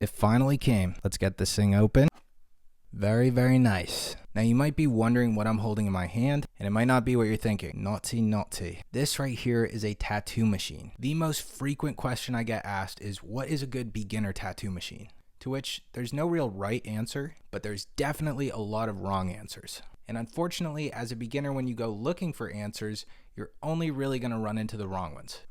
It finally came. Let's get this thing open. Very, very nice. Now you might be wondering what I'm holding in my hand, and it might not be what you're thinking. Naughty, naughty. This right here is a tattoo machine. The most frequent question I get asked is, what is a good beginner tattoo machine? To which there's no real right answer, but there's definitely a lot of wrong answers. And unfortunately, as a beginner, when you go looking for answers, you're only really gonna run into the wrong ones.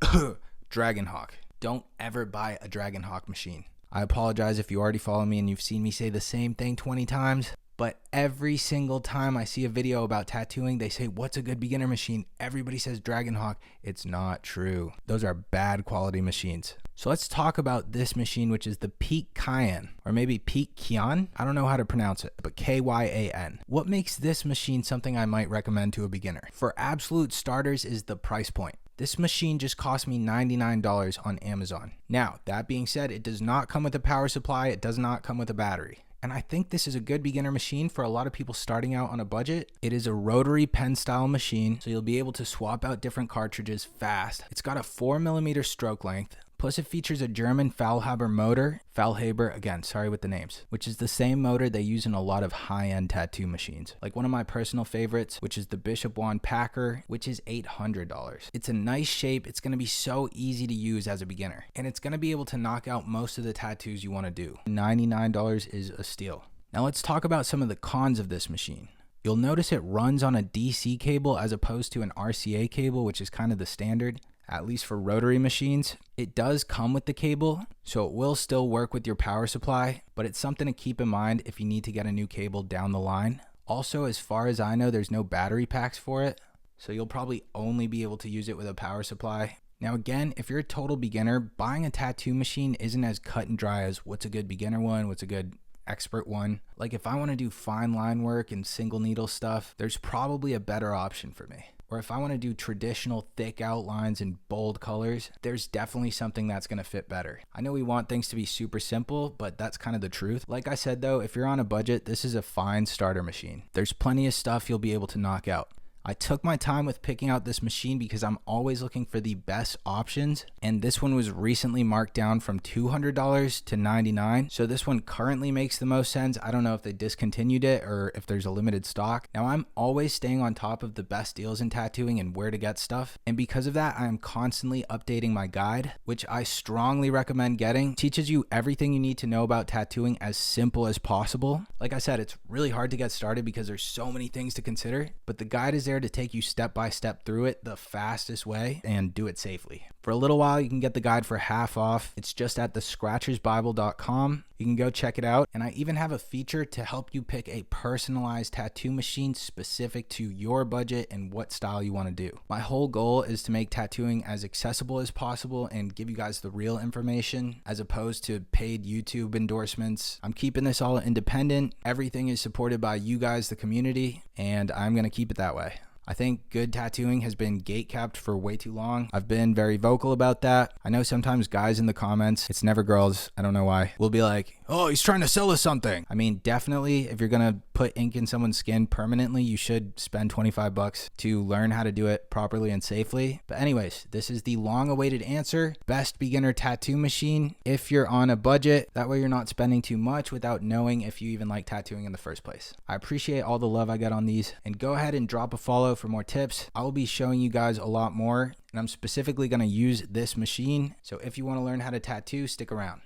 Dragonhawk. Don't ever buy a Dragonhawk machine. I apologize if you already follow me and you've seen me say the same thing 20 times, but every single time I see a video about tattooing, they say, what's a good beginner machine? Everybody says Dragonhawk. It's not true. Those are bad quality machines. So let's talk about this machine, which is the Peak Kyan, or maybe Peak Kyan. I don't know how to pronounce it, but Kyan. What makes this machine something I might recommend to a beginner? For absolute starters is the price point. This machine just cost me $99 on Amazon. Now, that being said, it does not come with a power supply. It does not come with a battery. And I think this is a good beginner machine for a lot of people starting out on a budget. It is a rotary pen style machine, so you'll be able to swap out different cartridges fast. It's got a 4mm stroke length. Plus it features a German Faulhaber motor, Faulhaber, again, sorry with the names, which is the same motor they use in a lot of high-end tattoo machines. Like one of my personal favorites, which is the Bishop Wand Packer, which is $800. It's a nice shape. It's gonna be so easy to use as a beginner. And it's gonna be able to knock out most of the tattoos you wanna do. $99 is a steal. Now let's talk about some of the cons of this machine. You'll notice it runs on a DC cable as opposed to an RCA cable, which is kind of the standard. At least for rotary machines. It does come with the cable, so it will still work with your power supply, but it's something to keep in mind if you need to get a new cable down the line. Also, as far as I know, there's no battery packs for it, so you'll probably only be able to use it with a power supply. Now again, if you're a total beginner, buying a tattoo machine isn't as cut and dry as what's a good beginner one, what's a good expert one. Like if I want to do fine line work and single needle stuff, there's probably a better option for me. Or if I want to do traditional thick outlines and bold colors, there's definitely something that's going to fit better. I know we want things to be super simple, but that's kind of the truth. Like I said though, if you're on a budget, this is a fine starter machine. There's plenty of stuff you'll be able to knock out. I took my time with picking out this machine because I'm always looking for the best options, and this one was recently marked down from $200 to $99, so this one currently makes the most sense. I don't know if they discontinued it or if there's a limited stock. Now I'm always staying on top of the best deals in tattooing and where to get stuff, and because of that I am constantly updating my guide, which I strongly recommend getting. It teaches you everything you need to know about tattooing as simple as possible. Like I said, it's really hard to get started because there's so many things to consider, but the guide is there to take you step by step through it the fastest way and do it safely. For a little while, you can get the guide for half off. It's just at thescratchersbible.com. You can go check it out. And I even have a feature to help you pick a personalized tattoo machine specific to your budget and what style you want to do. My whole goal is to make tattooing as accessible as possible and give you guys the real information as opposed to paid YouTube endorsements. I'm keeping this all independent. Everything is supported by you guys, the community, and I'm going to keep it that way. I think good tattooing has been gatekept for way too long. I've been very vocal about that. I know sometimes guys in the comments, it's never girls, I don't know why, will be like, oh, he's trying to sell us something. I mean, definitely, if you're gonna put ink in someone's skin permanently, you should spend 25 bucks to learn how to do it properly and safely. But anyways, this is the long-awaited answer. Best beginner tattoo machine if you're on a budget. That way you're not spending too much without knowing if you even like tattooing in the first place. I appreciate all the love I get on these, and go ahead and drop a follow for more tips. I will be showing you guys a lot more, and I'm specifically going to use this machine. So if you want to learn how to tattoo, stick around.